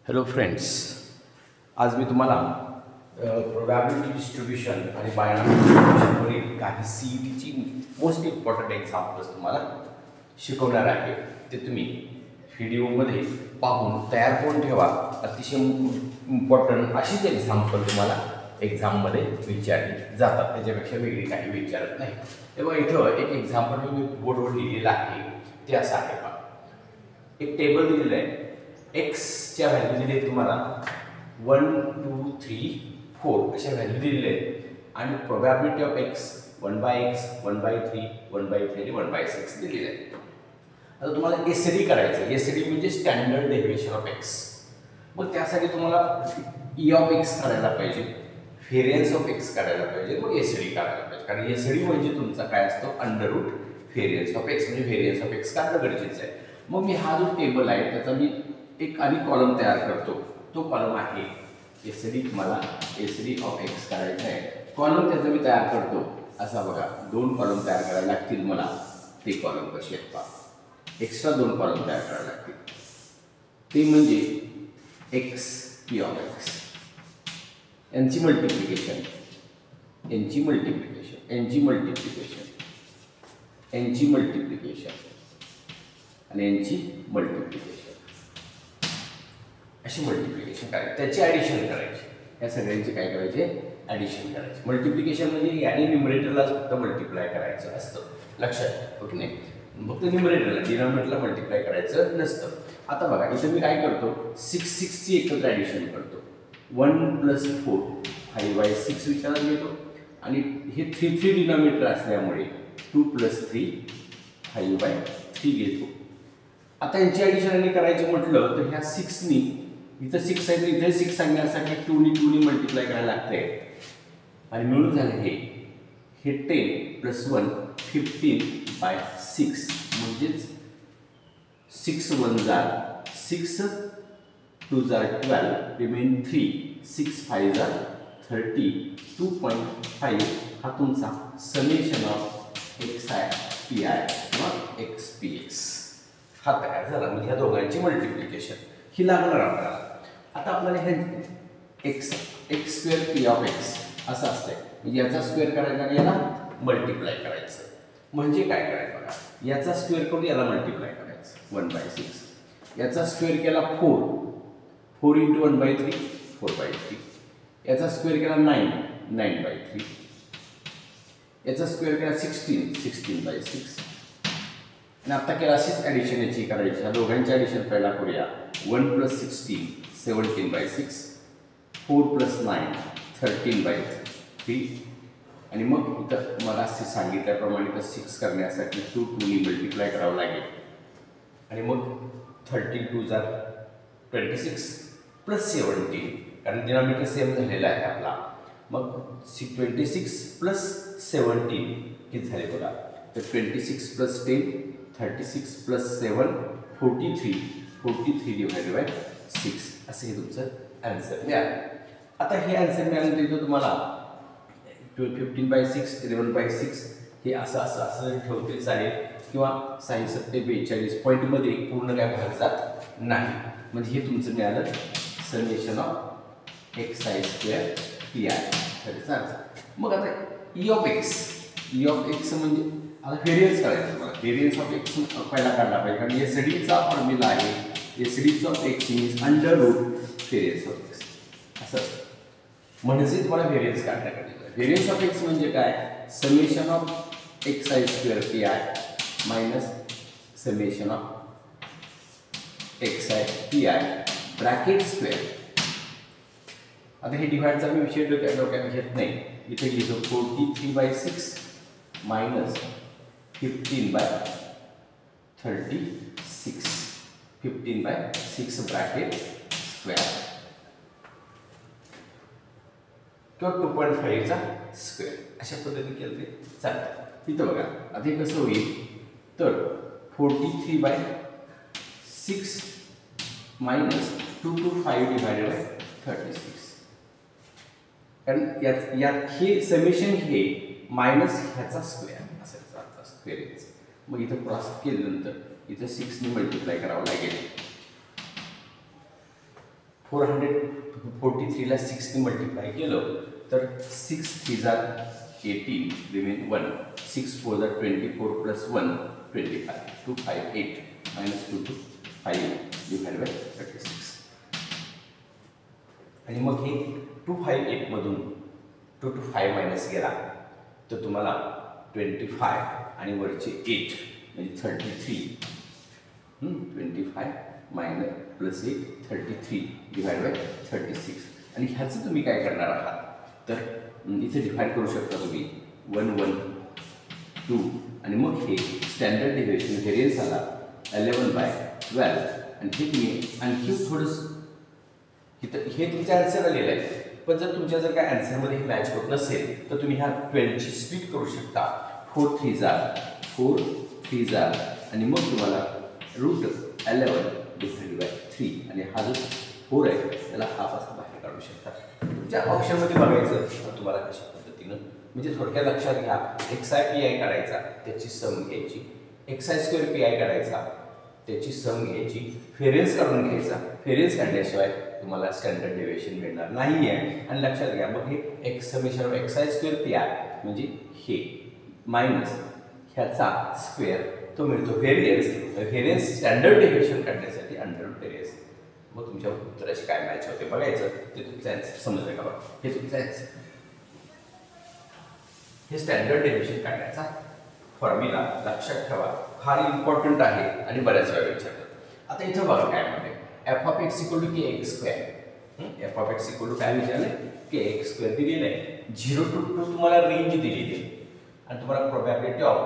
Hello friends, आज मी तुम्हाला probability distribution आणि बायनॉमियल डिस्ट्रीब्युशनवरील काही CETची मोस्ट इम्पॉर्टंट एक्झाम्पल्स तुम्हाला शिकवणार आहे. ते तुम्ही व्हिडिओमध्ये पाहून तयार करून ठेवा. अतिशय इम्पॉर्टंट अशीच एक्झाम्पल तुम्हाला एक्झाममध्ये विचारली जातात, त्याच्यापेक्षा वेगळी काही विचारत नाही. तेव्हा इथं एक एक्झाम्पल मी बोर्डवर लिहिलेलं आहे. ते असं आहे का, एक टेबल दिलेलं आहे. एक्सच्या व्हॅल्यू दिली आहे तुम्हाला 1 2 3 4 अशा व्हॅल्यू दिलेल्या आहेत आणि प्रोबॅबिलिटी ऑफ एक्स 1/x 1/3 1/3 आणि 1/6 दिलेले आहे. आता तुम्हाला एसडी करायचं. एसडी म्हणजे स्टँडर्ड डेरिव्हेशन ऑफ एक्स. मग त्यासाठी तुम्हाला ई ऑफ एक्स काढायला पाहिजे, व्हेरियन्स ऑफ एक्स काढायला पाहिजे, मग एसडी काढायला पाहिजे. कारण एसडी म्हणजे तुमचा काय असतो, under root variance of x, म्हणजे व्हेरियन्स ऑफ एक्स काढणं गरजेचं आहे. मग मी हा जो टेबल आहे त्याचा मी एक आणि कॉलम तयार करतो. तो कॉलम आहे एसडी. मला एसडी ऑफ एक्स करायचा आहे. कॉलम त्याचा मी तयार करतो असा बघा. 2 कॉलम तयार करायला लागतील मला. ते कॉलम कसे आहेत पहा. एक्स्ट्रा 2 कॉलम तयार करायला लागतील. ते म्हणजे एक्स पी ऑफ एक्स, यांची मल्टिप्लिकेशन, यांची मल्टिप्लिकेशन, यांची मल्टिप्लिकेशन, यांची मल्टिप्लिकेशन आणि यांची मल्टिप्लिकेशन, अशी मल्टिप्लिकेशन करायची. त्याची ॲडिशन करायची. या सगळ्यांची काय करायचे, ॲडिशन करायची. मल्टिप्लिकेशन म्हणजे याने न्यूमरेटरलाच फक्त मल्टिप्लाय करायचं असतं, लक्षात ओके नाही. फक्त न्यूमरेटरला, डिनॉमिनेटरला मल्टिप्लाय करायचं नसतं. आता बघा इथं मी काय करतो, 6ची एकत्र ॲडिशन करतो. 1 + 4 5/6 विचारात घेतो आणि हे 3 डिनॉमिनेटर असल्यामुळे 2 + 3 5/3 घेतो. आता यांची ॲडिशन करायची म्हटलं तर ह्या 6नी, इथं 6 आहे तर इथे 6 सांगण्यासाठी 2नी मल्टिप्लाय करायला लागते आणि मिळून झालं हे 10 + 1 15/6 म्हणजेच 6 × 1 = 6 2 = 12 रिमेन 3 6 5 = 30 2.5 हा तुमचा समेशन ऑफ xi pi किंवा xpx हा तयार झाला. म्हणजे ह्या दोघांची मल्टिप्लिकेशन ही लागणार आपल्याला. आता आपल्याला हे x² p ऑफ x असं असतंय. म्हणजे याचा स्क्वेअर करायचा आणि याला मल्टिप्लाय करायचं. म्हणजे काय करायचं बघा, याचा स्क्वेअर करून याला मल्टिप्लाय करायचं 1/6. याचा स्क्वेअर केला 4 4 × 1/3 4/3. याचा स्क्वेअर केला 9 9/3. याचा स्क्वेअर केला 16 16/6. आणि आता केला अशीच ॲडिशन याची करायची. ह्या दोघांची ॲडिशन पहिला करूया. 1 + 16 17/6 4 + 9 13/3 आणि मग इथं मला असे सांगितल्याप्रमाणे तर 6 करण्यासाठी 2नी मल्टिप्लाय करावं लागेल आणि मग 13 2 = 26 + 17 कारण डिनॉमिनेटर सेम झालेला आहे आपला. मग 26 + 17 किती झाले बघा, तर 26 + 10 36 + 7 43 43/6 असं हे तुमचं ॲन्सर मिळालं. आता हे ॲन्सर मिळाल्यानंतर इथं तुम्हाला 15/6 11/6 हे असं असं असं ठेवते चालेल, किंवा 67 पॉईंटमध्ये पूर्ण काय भाग जात नाही. म्हणजे हे तुमचं मिळालं समेशन ऑफ xi² pi. मग आता ई ऑफ एक्स म्हणजे आता व्हेरियन्स करायचं तुम्हाला. व्हेरियन्स ऑफ एक्स पहिला काढला पाहिजे कारण एसडीचा फॉर्म्युला आहे. एसडीचा of X means under root variance of X असं असतं. म्हणजे तुम्हाला व्हेरियन्स काढण्या गरजेचं आहे. व्हेरियन्स ऑफ एक्स म्हणजे काय, summation of xi² pi minus summation of xi pi bracket square. आता हे डिवाइडचा मी विषय डोक्यात घेत नाही. इथे घेतो 43/6 मायनस 15/36 15/6 ब्रॅकेट स्क्वेअर किंवा 2.5चा स्क्वेअर अशा पद्धतीने केलं ते चालतं. इथं बघा आता हे कसं होईल, तर 43/6 मायनस 2/5/36 कारण यात हे समेशन हे मायनस ह्याचा स्क्वेअर असेल स्क्वेअर. मग इथं क्रॉस केल्यानंतर इथं 6नी मल्टिप्लाय करावं लागेल 443 ला 6 ने मल्टिप्लाय केलं तर 6 3 जार 18 remain 1, 6 4 jar 24 plus 1 25, 258 minus 2 2 5 divide by 36. आणि मग हे 258 मधून 2 to 5 मायनस केला तर तुम्हाला 25 आणि वरचे 8 म्हणजे 33, 25 मायनस प्लस 8 33 डिवाइड बाय 36. आणि ह्याचं तुम्ही काय करणार आहात तर इथे डिवाइड करू शकता तुम्ही 1 1 2 आणि मग हे स्टँडर्ड डेव्हिएशन व्हेरियन्स आला 11/12 आणि हे तुम्ही आणखी थोडंसं इथं हे तुमच्या आन्सर आलेलं आहे. पण जर काय आन्सरमध्ये हे मॅच होत नसेल तर तुम्ही ह्या 12 ची स्प्लिट करू शकता. 4 3 जार आणि मग तुम्हाला √11 डिवाइडेड बाय 3 आणि हा जो 4 आहे त्याला हाफ असा बाहेर काढू शकता. तुमच्या ऑप्शनमध्ये बघायचं तुम्हाला कशा पद्धतीनं म्हणजे थोडक्यात लक्षात घ्या. xi pi काढायचा त्याची सम घ्यायची, xi² pi काढायचा त्याची सम घ्यायची, व्हेरियन्स काढून घ्यायचा. व्हेरियन्स काढल्याशिवाय तुम्हाला स्टँडर्ड डेव्हिएशन मिळणार नाही आहे. आणि लक्षात घ्या मग हे x summation of xi² pi म्हणजे हे मायनस ह्याचा स्क्वेअर तो मिळतो व्हेरियन्स स्टँडर्ड डेव्हिएशन काढण्यासाठी अंडर व्हेरियन्स. मग तुमच्या उत्तराशी काय मॅच होते बघायचं. ते तुमचं आन्सर समजलं का बघा. हे तुमचं आन्सर. हे स्टँडर्ड डेव्हिएशन काढण्याचा फॉर्म्युला लक्षात ठेवा, फार इम्पॉर्टंट आहे आणि बऱ्याच वेळा विचारतात. आता इथं बघा काय म्हणते f of x = kx². f of x = काय विचारले kx² दिलेलं आहे. 0 to 2 तुम्हाला रेंज दिलेली आहे आणि तुम्हाला प्रोबॅबिलिटी ऑफ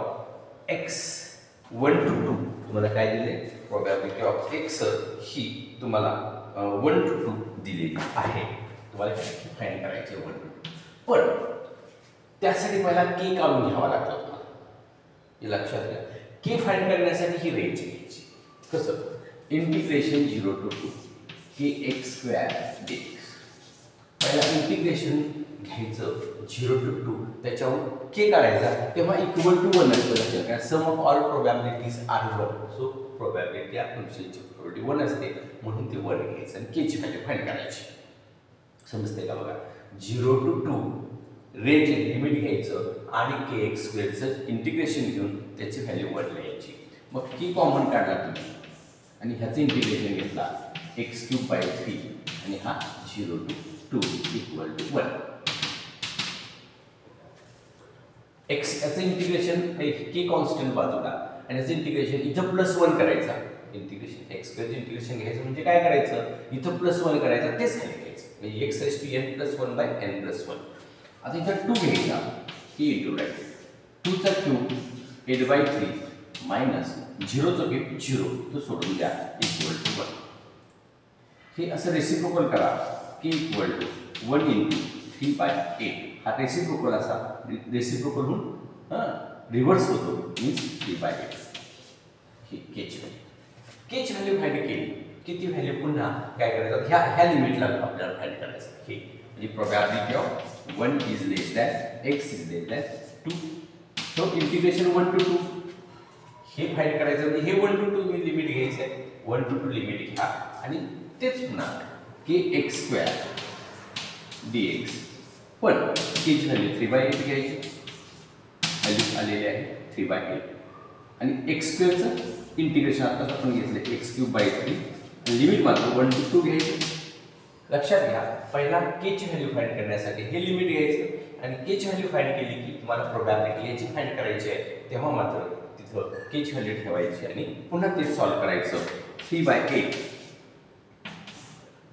x 1 to 2 तुम्हाला काय दिले प्रोबॅबिलिटी ऑफ x ही तुम्हाला 1 to 2 दिलेली आहे. तुम्हाला फाइंड करायचे 1 to 2. पण त्यासाठी पहिला k काढून घ्यावा लागतो तुम्हाला. हे लक्षात घ्या. k फाइंड करण्यासाठी ही रेंज घ्यायची. कसं इंटिग्रेशन 0 to 2 kx² dx. पहिला इंटिग्रेशन घ्यायचं 0 to 2 त्याच्यावर k काढायचा तेव्हा इक्वल टू 1 असतं. लक्षात घ्या sum of all probabilities are 1. So probability of फंक्शनची प्रोबॅबिलिटी 1 असते म्हणून ते 1 घ्यायचं आणि k ची व्हॅल्यू फाइंड करायची. समजते का बघा. 0 to 2 रेंज लिमिट घ्यायचं आणि kx² चं इंटिग्रेशन घेऊन त्याची व्हॅल्यू 1 लिहायची. मग k कॉमन काढला तुम्ही आणि ह्याचं इंटिग्रेशन घेतला x³ 3 आणि हा 0 to 2 इक्वल टू 1. x याचं इंटिग्रेशन k कॉन्स्टंट बाजूला आणि याचं इंटिग्रेशन इथं +1 करायचा. इंटिग्रेशन x² इंटिग्रेशन घ्यायचं म्हणजे काय करायचं इथं +1 करायचं तेच खाली घ्यायचं म्हणजे x⁻n+1/n+1. आता इथं 2 घ्यायचा k × 2 चा क्यूब 8/3 मायनस 0 चा क्यूब 0 तो सोडून द्या इक्वल टू 1. हे असं रेसिप्रोकल करा k इक्वल टू 1 × 3/8. हा रेसिप्रोकल असा रेसिप्रोकल होऊन रिव्हर्स होतो मीन्स 3/8. ही k ची व्हॅल्यू फाइंड केली की ती व्हॅल्यू पुन्हा काय करायचं ह्या लिमिटला आपल्याला फाइंड करायचं. हे म्हणजे probability of 1 is less than x is less than 2. So integration 1 to 2 हे फाइंड करायचं म्हणजे हे 1 to 2 मी लिमिट घ्यायचं आहे. 1 to 2 लिमिट घ्या आणि तेच पुन्हा kx² dx. पण k ची व्हॅल्यू 3/8 घ्यायची. व्हॅल्यू आलेली आहे 3/8 आणि x² चं इंटिग्रेशन आता आपण घेतले x³ 3 लिमिट मात्र 1 to 2 घ्यायची. लक्षात घ्या पहिला k ची व्हॅल्यू फाइंड करण्यासाठी हे लिमिट घ्यायचं आणि k ची व्हॅल्यू फाइंड केली की तुम्हाला प्रोबॅबिलिटी याची फाइंड करायची आहे तेव्हा मात्र तिथं k ची व्हॅल्यू ठेवायची आणि पुन्हा ते सॉल्व करायचं. 3/8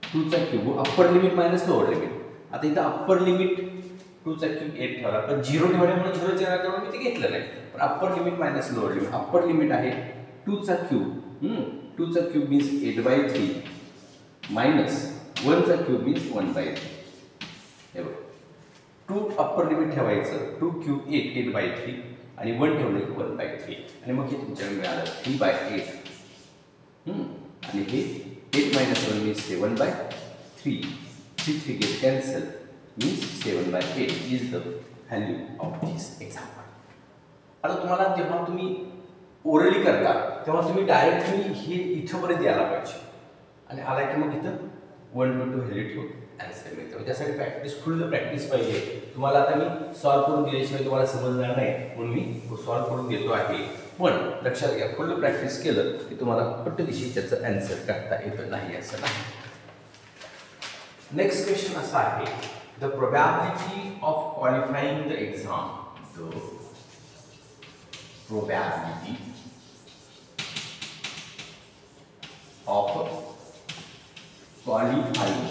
2 चा cube upper limit minus lower limit. आता इथं अप्पर लिमिट 2 चा क्यूब 8 ठेवला पण 0 ठेवल्यामुळे 0 च्या जागेवर मी ते घेतलं नाही. पण upper limit minus lower limit. Upper limit आहे 2 चा क्यूब 2 चा क्यूब मीन्स 8/3 मायनस 1 चा क्यूब मीन्स 1/3. हे बघ 2 अप्पर लिमिट ठेवायचं 2 क्यूब 8/3 आणि 1 ठेवलं की 1/3 आणि मग हे तुमच्याकडे मिळालं 3/8 आणि हे 8 - 1 means 7/3. 3 get cancel means 7/8 is the value of this example. आता तुम्हाला जेव्हा तुम्ही ओरली करता तेव्हा तुम्ही डायरेक्टली हे इथपर्यंत यायला पाहिजे आणि आला की मग इथं 1 to 2 व्हॅल्यू ठेवून आन्सर मिळतो. त्यासाठी फुल प्रॅक्टिस पाहिजे. तुम्हाला आता मी सॉल्व्ह करून दिल्याशिवाय तुम्हाला समजणार नाही, म्हणून मी सॉल्व्ह करून देतो आहे. पण लक्षात घ्या, फुल प्रॅक्टिस केलं की तुम्हाला पटदिशी त्याचं आन्सर करता येतं नाही असं नाही. नेक्स्ट क्वेश्चन असा आहे, the probability of qualifying the exam. The probability of qualifying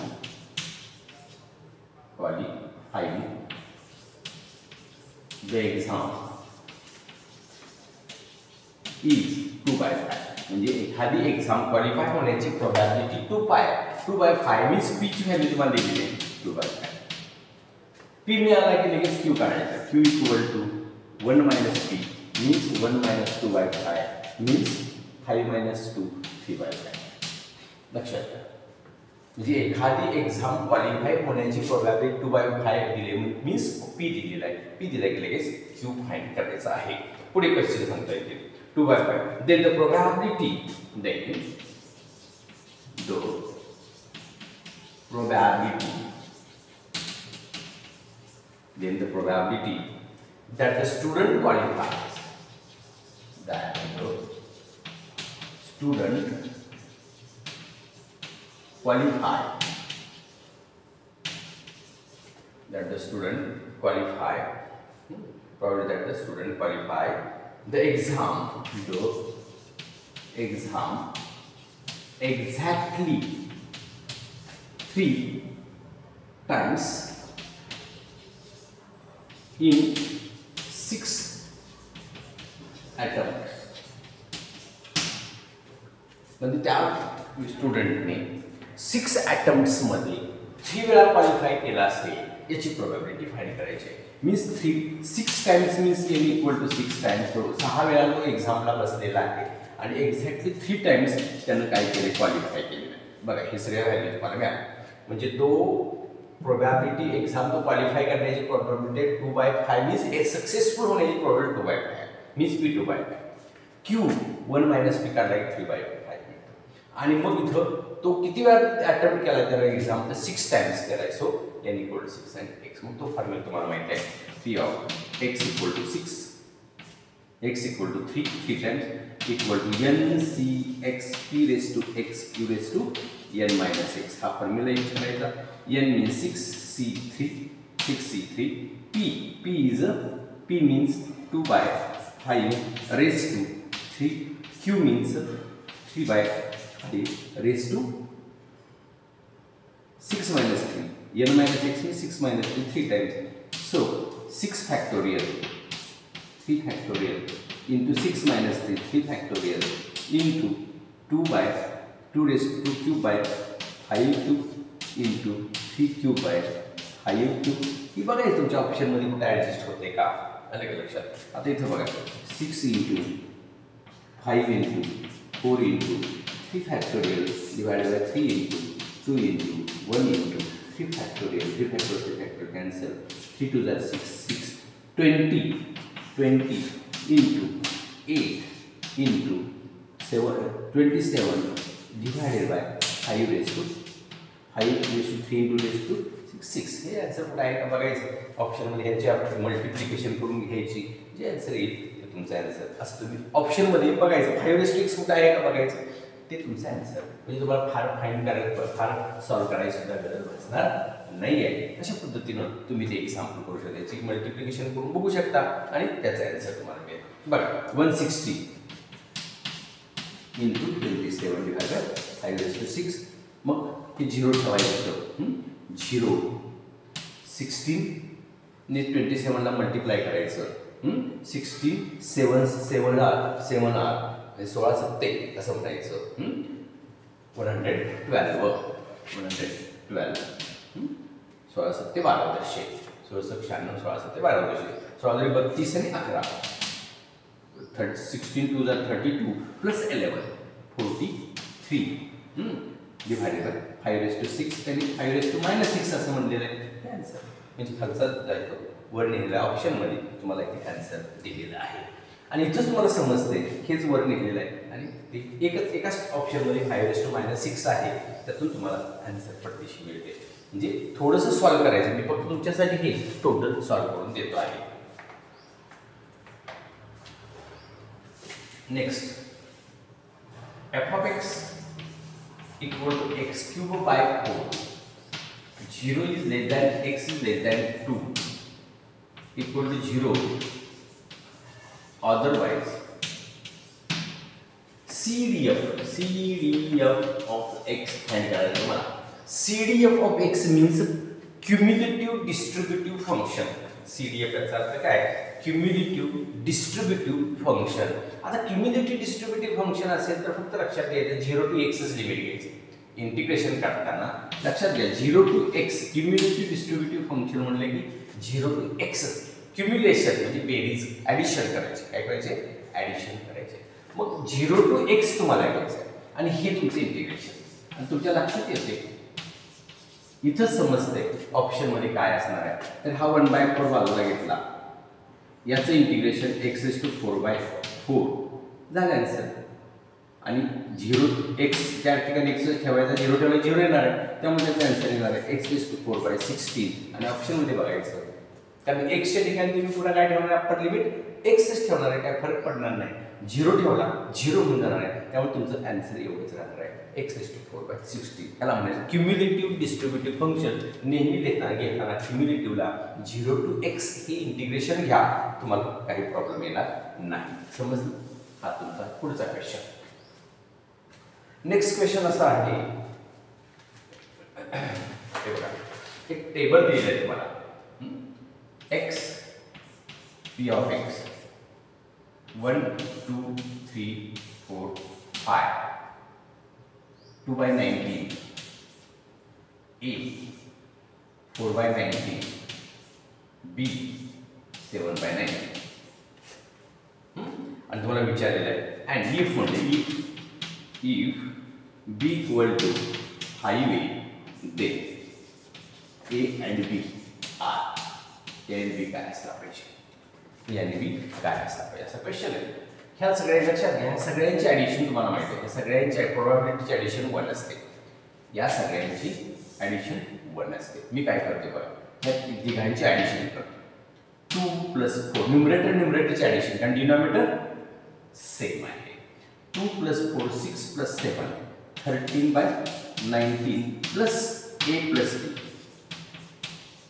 the exam is 2/5. म्हणजे एखादी एक्झाम क्वालिफाय होण्याची प्रोबॅबिलिटी 2/5 मीन्स p ची व्हॅल्यू तुम्हाला दिलेली आहे 2/5. p मिळाला की लगेच q काढायचा. q equal to 1 - p means 1 - 2/5 means 5 - 2 3/5. लक्षात घ्या, म्हणजे एखादी एक्झाम क्वालिफाय होण्याची प्रोबॅबिलिटी 2/5 दिली मीन्स पी दिलेला आहे. पी दिला की लगेच क्यू फाइंड करायचा आहे. पुढे क्वेश्चन सांगता येतील 2/5. Then the probability that the student qualifies, that the student qualify the exam exactly 3 times in 6 attempts. म्हणजे त्या स्टुडंटने 6 अटेम्प्ट्स मध्ये 3 वेळा क्वालिफाय केला असेल याची प्रोबॅबिलिटी फाइंड करायची आहे. Means 6 times means n equal to 6 times. 6 वेळा तो एक्झामला बसलेला आहे आणि एक्झॅक्टली 3 टाइम्स त्यानं काय केले, क्वालिफाय केलेलं आहे. बघा हे सगळ्या व्हॅल्यू तुम्हाला मिळाल्या. म्हणजे तो प्रोबॅबिलिटी एक्झाम तो क्वालिफाय करण्याची प्रोबॅबिलिटी 2/5 मीन्स सक्सेसफुल होण्याची probability 2/5 means p 2/5. q 1 - p काढला की 3/5. आणि मग इथं तो किती वेळा अटेम्प्ट केला त्याला एक्झाम, तर 6 टाइम्स केलाय. सो n इक्वल टू 6 आणि x. मग तो फॉर्म्युला तुम्हाला माहिती आहे, p of x equal to 6, x equal to 3 times equal to n c x p raise to x q raise to n minus x. हा formula use करायचा. n means 6c3 p means 2/5 raise to 3, q means 3/5 raise to 6 minus 3. n minus x means 6 minus 3 3 times. So 6 factorial, 3 factorial into 6 minus 3 3 factorial into 2 raised to 2 cube by 5 cube into 3 cube by 5 cube. ही बघायचं तुमच्या ऑप्शनमध्ये कुठे adjust होते का, आलं का लक्षात. आता इथं बघा 6 into 5 into 4 into 3 factorial divided by 3 into 2 into 1 into 3 factorial, 3 factorial cancel, 3 2 are 6, 20 into 8 into 27 divided by 5 raised to 3 into raised to 6. हे आन्सर कुठं आहे का बघायचं ऑप्शनमध्ये. ह्याची मल्टिप्लिकेशन करून घ्यायची, जे आन्सर येईल ते तुमचा आन्सर असं तुम्ही ऑप्शनमध्ये बघायचं. 5 raised to x कुठं आहे का बघायचं, ते तुमचं आन्सर. म्हणजे तुम्हाला फार फाईंड करायचं, फार सॉल्व्ह करायची सुद्धा गरज भासणार नाही आहे. अशा पद्धतीनं तुम्ही ते एक्झाम्पल करू शकता, त्याची मल्टिप्लिकेशन करून बघू शकता आणि त्याचा आन्सर तुम्हाला मिळेल. बघा 160 into 27 divided by 5 raised to 6. मग हे 0 ठेवायचं. 0 16 ने 27 ला मल्टिप्लाय करायचं. 16 7 7 r 16 7 असं म्हणायचं. 112 16 7 12 16 96 16 7 12 16 32 आणि 11. 16 2 32 plus 11 43 divided by 5 raised to 6 आणि 5 raised to -6 असं म्हणलेलं आहे आन्सर. म्हणजे खालचा जायतो वर लिहिलेल्या ऑप्शनमध्ये तुम्हाला एक आन्सर दिलेला आहे. आणि इथंच तुम्हाला समजते हेच वर निघलेलं आहे आणि ते एकाच ऑप्शनमध्ये 5⁻⁶ आहे, त्यातून तुम्हाला आन्सर पटदिशी मिळते. म्हणजे थोडंसं सॉल्व्ह करायचं, मी फक्त तुमच्यासाठी हे टोटल सॉल्व्ह करून देतो आहे. Next, f(x) equal to x³ by 4, 0 is less than x is less than 2, equal to 0, otherwise CDF of x find करायचं तुम्हाला. CDF of x means cumulative distributive function. CDF याचा अर्थ काय? Cumulative distributive function. आता cumulative distributive function असेल तर फक्त लक्षात घ्यायचं 0 to x लिमिट घ्यायची. इंटिग्रेशन करताना लक्षात घ्या 0 to x cumulative distributive function म्हणले की 0 to x क्युम्युलेशन म्हणजे बेरीज ॲडिशन करायची. काय करायचे? ॲडिशन करायचे. मग 0 to x तुम्हाला घ्यायचं आहे आणि हे तुमचं इंटिग्रेशन. आणि तुमच्या लक्षात येते इथंच समजते ऑप्शनमध्ये काय असणार आहे. तर हा 1/4 बाजूला घेतला, याचं इंटिग्रेशन x⁴/4 झालं आन्सर. आणि 0x ज्या ठिकाणी x ठेवायचा 0 ठेवला 0 येणार आहे, त्यामुळे त्याचा आन्सर येणार आहे x⁴/16. आणि ऑप्शनमध्ये बघायचं कारण x च्या ठिकाणी तुम्ही पुन्हा काय ठेवणार आहे? अप्पर लिमिट x ठेवणार आहे, काय फरक पडणार नाही. 0 ठेवला 0 होऊन जाणार आहे, त्यामुळे तुमचं आन्सर एवढंच राहणार आहे x⁴/16. याला म्हणायचं क्युम्युलेटिव्ह डिस्ट्रीब्युटिव्ह फंक्शन. नेहमी घेताना क्युम्युलेटिव्हला 0 to x हे इंटिग्रेशन घ्या, तुम्हाला काही प्रॉब्लेम येणार नाही. समजलं? हा तुमचा पुढचा क्वेश्चन. नेक्स्ट क्वेश्चन असा आहे, एक टेबल दिलेलं आहे तुम्हाला. x p of x 1 2 3 4 5 2/19, a 4/19, b 7/19. आणि तुम्हाला विचारलेलं आहे अँड इफ म्हणजे if b equal to 5 a then a and b are a and b काय असला पाहिजे? a and b काय असला पाहिजे असा क्वेश्चन आहे. ह्या सगळ्या लक्षात घ्या, ह्या सगळ्यांची ॲडिशन तुम्हाला माहिती आहे. ह्या सगळ्यांची प्रोबॅबिलिटीची ॲडिशन 1 असते. या सगळ्यांची ॲडिशन 1 असते. मी काय करते बघा, ह्या तिघांची ॲडिशन करतो 2 + 4 न्यूमरेटरची ॲडिशन, कारण डिनॉमिनेटर सेम आहे. 2 + 4 6 + 7 13/19 plus a +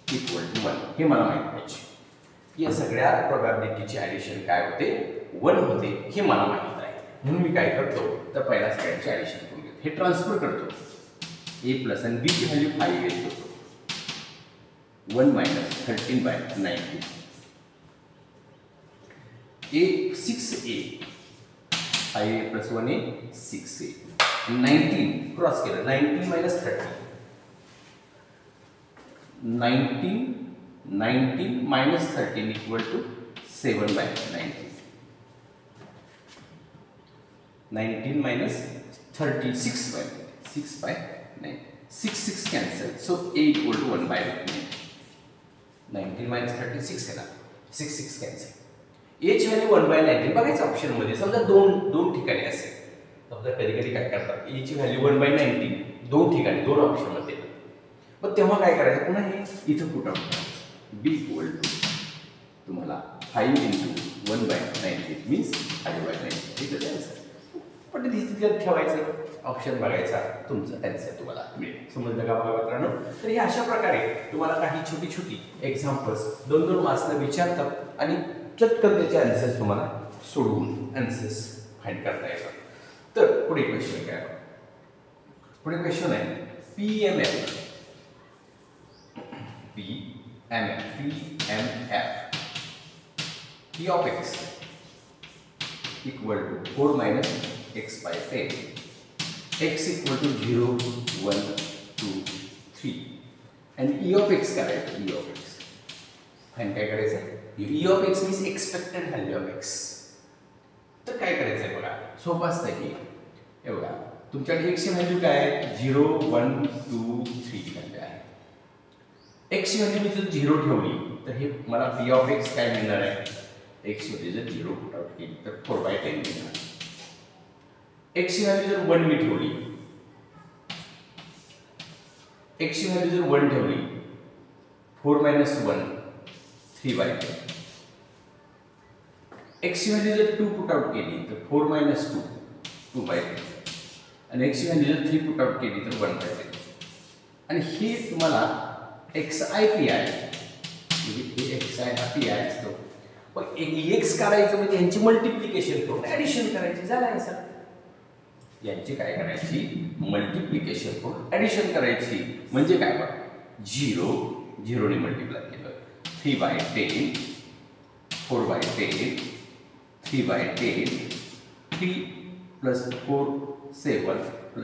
b equal to 1. हे मला माहिती पाहिजे. या सगळ्या प्रोबॅबिलिटीची ॲडिशन काय होते? 1 होते. हे मला माहित आहे. म्हणून मी काय करतो तर पहिला सगळ्यांची ॲडिशन करून घेतो. हे ट्रान्सफर करतो a प्लस आणि b ची व्हॅल्यू 5 घेतो. 1 - 13/19 a 6a 5a + 1a 6a 19 cross केलं 19 - 30 19 - 13 equal to 7/19. 19 - 30 6/9 6 cancel, so a equal to 1/9. 19 - 30 6 आहे ना, 6 cancel. a ची व्हॅल्यू 1/19 बघायचं ऑप्शन मध्ये. समजा दोन ठिकाणी असेल, समजा कधी काय करतात a ची व्हॅल्यू 1/19 दोन ठिकाणी 2 ऑप्शन मध्ये. मग तेव्हा काय करायचं? पुन्हा हे इथं पुट आउट करायचं. b इक्वल टू तुम्हाला 5 × 1/19 मीन्स 5/19. इथं आन्सर पण तिथं ठेवायचं, ऑप्शन बघायचा, तुमचं आन्सर तुम्हाला मिळेल. समजलं का बघा मित्रांनो? तर हे अशा प्रकारे तुम्हाला काही छोटी एक्झाम्पल्स 2-2 मार्क्सला विचारतात आणि चटकन त्याचे आन्सर्स तुम्हाला सोडवून आन्सर्स फाइंड करता येतात. तर पुढे क्वेश्चन काय? पुढे क्वेश्चन आहे PMF P of x equal to 4 - x/10, x equal to 0 1 2 3 and e of x करायचं. e of x फाइंड काय करायचं? e of x means expected value of x. तर काय करायचं आहे बघा, सोपं असतं की हे बघा तुमच्याकडे x ची व्हॅल्यू काय आहे? 0 1 2 3 व्हॅल्यू आहे. x ची व्हॅल्यू मी जर 0 ठेवली तर हे मला p of x काय मिळणार आहे? एक्स ची व्हॅल्यू जर 0 पुट आउट केली तर 4/10 मिळणार. एक्स ची व्हॅल्यू जर 1 मी ठेवली, एक्स ची व्हॅल्यू जर 1 ठेवली, 4 - 1 3/10. एक्स ची व्हॅल्यू जर 2 पुट आउट केली तर 4 - 2 2/10. आणि एक्स ची व्हॅल्यू जर 3 पुट आउट केली तर 1/10. आणि हे तुम्हाला एक्स आय पी आय म्हणजे एक्स आय हा पी आय असतो. पण एक्स काढायचं म्हणजे यांची मल्टिप्लिकेशन करून ॲडिशन करायची झालं आहे सर. यांची काय करायची मल्टिप्लिकेशन करून ॲडिशन करायची म्हणजे काय बघा 0 ने मल्टिप्लाय केलं 3/10 4/10 3/10 3 + 4 7 +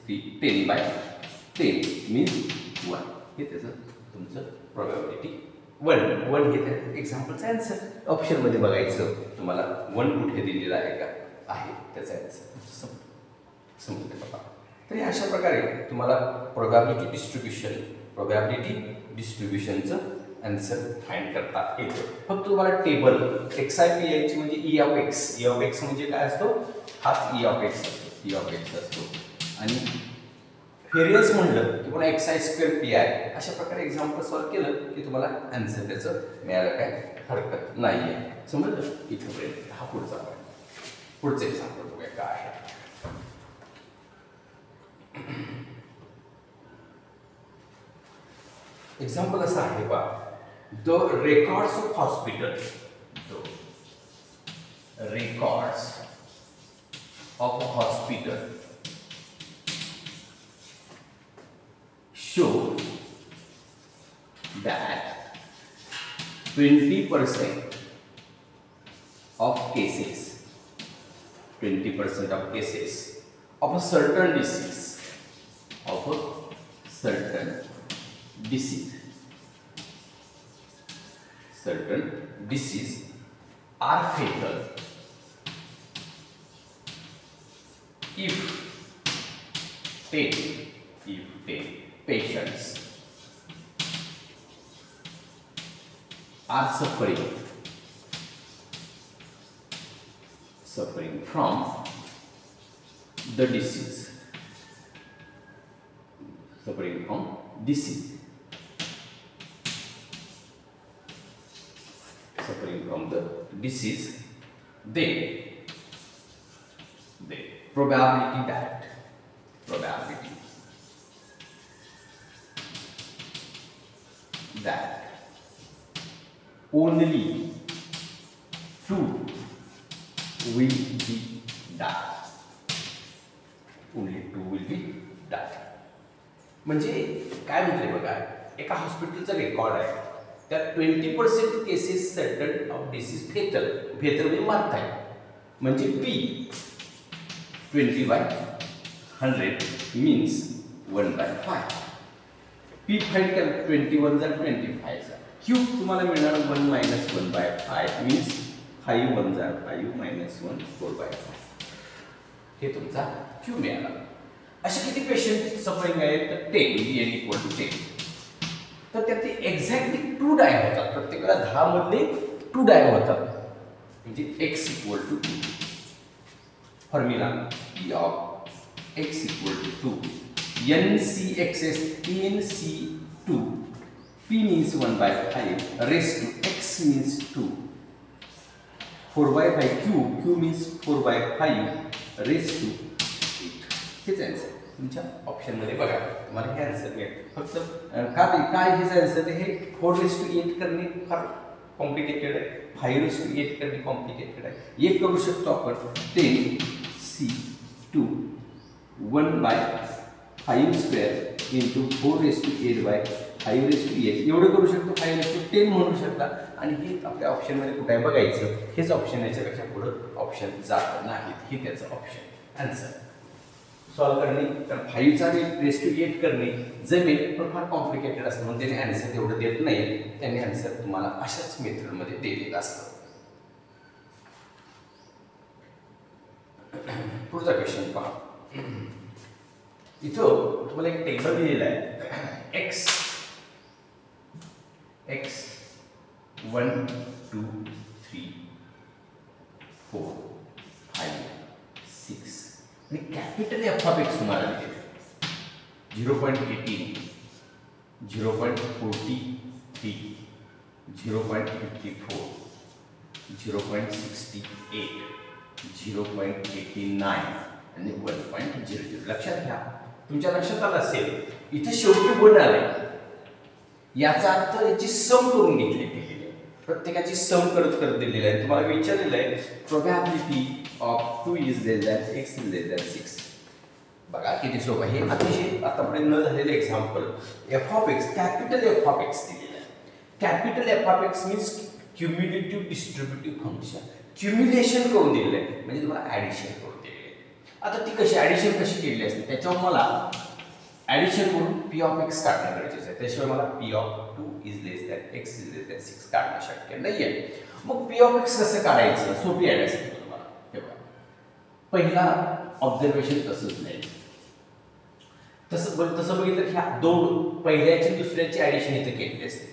3 10/10 मीन्स 1. हे त्याचं तुमचं प्रोबॅबिलिटी 1 हे त्या एक्झाम्पलचं आन्सर. ऑप्शनमध्ये बघायचं तुम्हाला 1 कुठे दिलेला आहे का आहे त्याचा आन्सर समजते बघा. तर अशा प्रकारे तुम्हाला प्रोबॅबिलिटी डिस्ट्रीब्युशनचं आन्सर फाइंड करता येतं. फक्त तुम्हाला टेबल एक्स आय पी आयची म्हणजे ई ऑफ एक्स म्हणजे काय असतो हाच ई ऑफ एक्स असतो. आणि व्हेरियन्स म्हणलं की पुन्हा X I square P I अशा प्रकारे एक्झाम्पल सॉल्व्ह केलं की तुम्हाला आन्सर त्याचं मिळायला काय हरकत नाही आहे. समजलं इथपर्यंत. हा पुढचं एक्झाम्पल बघूया काय आहे. एक्झाम्पल असं आहे बा the records of hospital show that 20% of cases of a certain disease are fatal if 10 patients are suffering from the disease. Then probability that only 2 will be die. म्हणजे काय म्हटलंय बघा एका हॉस्पिटलचा रेकॉर्ड आहे त्यात 20% cases certain of disease fatal म्हणजे मरत आहे. म्हणजे पी 20/100 मीन्स 1/5. पी फाईंड करा 21 = 25 क्यू तुम्हाला मिळणार 1 - 1/5 मीन्स 5 × 1 = 5 - 1 4/5. हे तुमचा क्यू मिळाला. असे किती पेशंट सफरिंग आहेत तर 10 n = 10. तर त्यात एक्झॅक्टली 2 डाय होतात. प्रत्येकाला 10 मधले 2 डाय होतात म्हणजे x = 2. Formula p of x = 2 NCXS NC2 p means 1/5 raised to x means 2 4/5 q means 4/5 raised to 8. हेच आन्सर तुमच्या ऑप्शन मध्ये बघा तुम्हाला हे आन्सर मिळेल. फक्त काय हेच आन्सर हे 4/8 करणे फार कॉम्प्लिकेटेड आहे. 5/8 करणे कॉम्प्लिकेटेड आहे. एक करू शकतो आपण 10c2 1/5² into 4/8/5/8 एवढं करू शकतो. 5/10 म्हणू शकता. आणि हे आपल्या ऑप्शन मध्ये कुठे आहे बघायचं. हेच ऑप्शन याच्यापेक्षा पुढे ऑप्शन जात नाहीत. हे त्याचं ऑप्शन आन्सर सॉल्व करणे तर 5/8 करणे जमेल पण फार कॉम्प्लिकेटेड असतं म्हणून त्याने आन्सर तेवढं देत नाही. त्याने आन्सर तुम्हाला अशाच मेथडमध्ये दिलेलं असतं. पुढचा क्वेश्चन पहा. इथं तुम्हाला एक टेबल दिलेला आहे x 1 2 3 एफ ऑफ एक्स तुम्हाला दिलेले 0.18, 0.43, 0.54, 0.68, 0.89 आणि 1.00. लक्षात घ्या, तुमच्या लक्षात आलं असेल इथे शेवटी 1 आले, याचा अर्थ याची सम करून घेतली गेलेली आहे, प्रत्येकाची सम करत दिलेली आहे. तुम्हाला विचारलेलं आहे probability of 2 is less than x is less than 6. बघा किती सोपं आहे. हे अतिशय आतापर्यंत न झालेले example. F of X, capital F of X दिलेलं आहे. Capital F of X means cumulative distributive function. Cumulation करून दिलेलं आहे म्हणजे तुम्हाला ॲडिशन करून दिलेलं आहे. आता ती कशी ॲडिशन कशी केलेली असते त्याच्यावर मला ॲडिशन करून पी ऑफ एक्स काढणं गरजेचं आहे. त्याशिवाय मला P of 2 is less than x is less than 6 काढणं शक्य नाही आहे. मग पी ऑफ एक्स कसं काढायचं सोपी ॲड असते तुम्हाला. हे बघा, पहिला ऑब्झर्वेशन तसंच नाही, तसं बघितलं की ह्या दोन पहिल्याची दुसऱ्याची ॲडिशन इथं केलेली असते.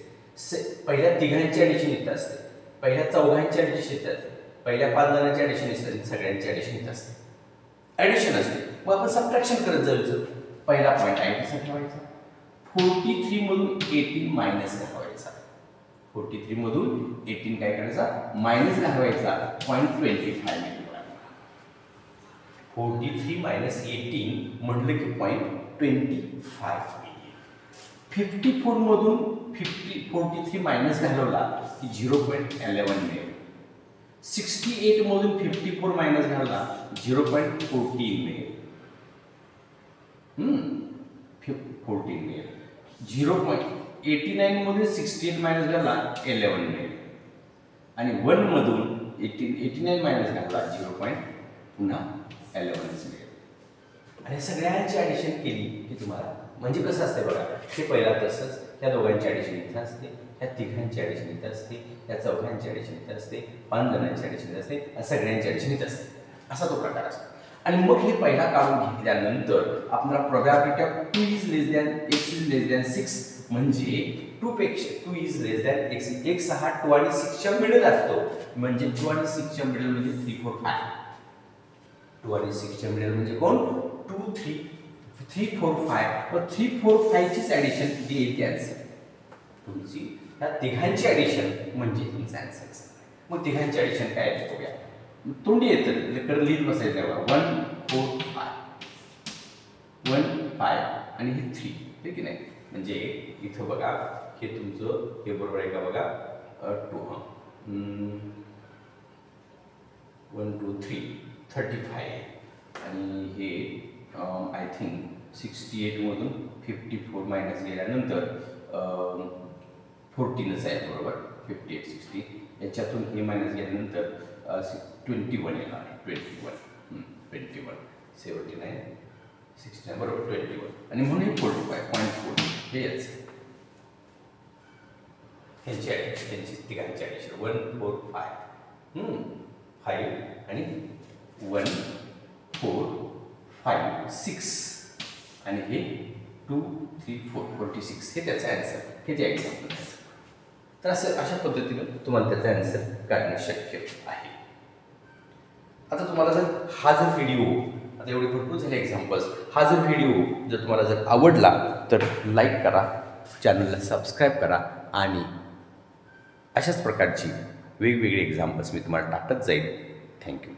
पहिल्या तिघांची ॲडिशन इथं असते, पहिल्या चौघांची ॲडिशन इथं असते, पहिल्या 5 जणांची ॲडिशन असते, सगळ्यांची ॲडिशन इथं असते, ॲडिशन असते. मग आपण सबट्रॅक्शन करत जायचं. पहिला पॉईंट आहे कसा ठेवायचा, 43 मधून 18 मायनस घालवायचा. 43 मधून 18 काय करायचा, मायनस घालवायचा. 0.25 मिळाला. 43 मायनस 18 म्हटलं की 0.25 मिळेल. 54 मधून 43 मायनस घालवला की 0.11 मिळेल. 68 मधून 54 मायनस घालवला 0.14 मिळेल. 14 मिळेल. 0.89 मधून 68 मायनस घालला 11 मिळेल. आणि 1 मधून 89 मायनस घालला 0.11 मिळेल. आणि सगळ्यांची ॲडिशन केली की तुम्हाला म्हणजे कसं असते बघा, हे पहिला तसंच ह्या दोघांची ॲडिशन इथं असते, ह्या तिघांची ॲडिशन इथं असते, ह्या चौघांची ॲडिशन इथं असते, 5 जणांची ॲडिशन इथं असते, सगळ्यांची ॲडिशन इथं असते. असा तो प्रकार असतो. आणि मग हे पहिला काढून घेतल्यानंतर आपल्याला probability of 2 is less than x is less than 6 म्हणजे 2 पेक्षा 2 is less than x. x हा 2 आणि 6 च्या मिडल असतो म्हणजे 2 आणि 6 च्या मिडल म्हणजे 3 4 5. 2 आणि 6 च्या मिडल म्हणजे कोण, 2 3 4 5. मग 3 4 5 चीच ॲडिशन किती येते आन्सर तुमची, ह्या तिघांची ॲडिशन म्हणजे तुमचा आन्सर असणार. मग तिघांची ॲडिशन काय आहे बघूया. तोंडी येतं कर लिहित बसायचं आहे. 1 4 5 1 5 आणि हे 3 हे की नाही. म्हणजे इथं बघा हे तुमचं हे बरोबर आहे का बघा. 2 1 2 3 35 आहे. आणि हे आय थिंक 68 मधून 54 मायनस गेल्यानंतर 14च आहे बरोबर. 58 60 याच्यातून हे मायनस गेल्यानंतर 21 येणार आहे. 21 79 69 बरोबर 21 आणि म्हणून हे 45.4 हे याच त्यांची तिघांची ॲडिशन 1 4 5 5 आणि 1 4 5 6 आणि हे 2 3 4 46 हे त्याचं ॲन्सर. हे ते एक्झाम्पल आहे. तर अशा पद्धतीनं तुम्हाला त्याचा ॲन्सर काढणं शक्य आहे. आता तुम्हाला जर हा जर व्हिडिओ आता एवढे भरपूर झाले एक्झाम्पल्स, हा जर व्हिडिओ जर तुम्हाला जर आवडला तर लाईक करा, चॅनलला सबस्क्राईब करा आणि अशाच प्रकारची वेगवेगळी एक्झाम्पल्स मी तुम्हाला टाकत जाईल. थँक्यू.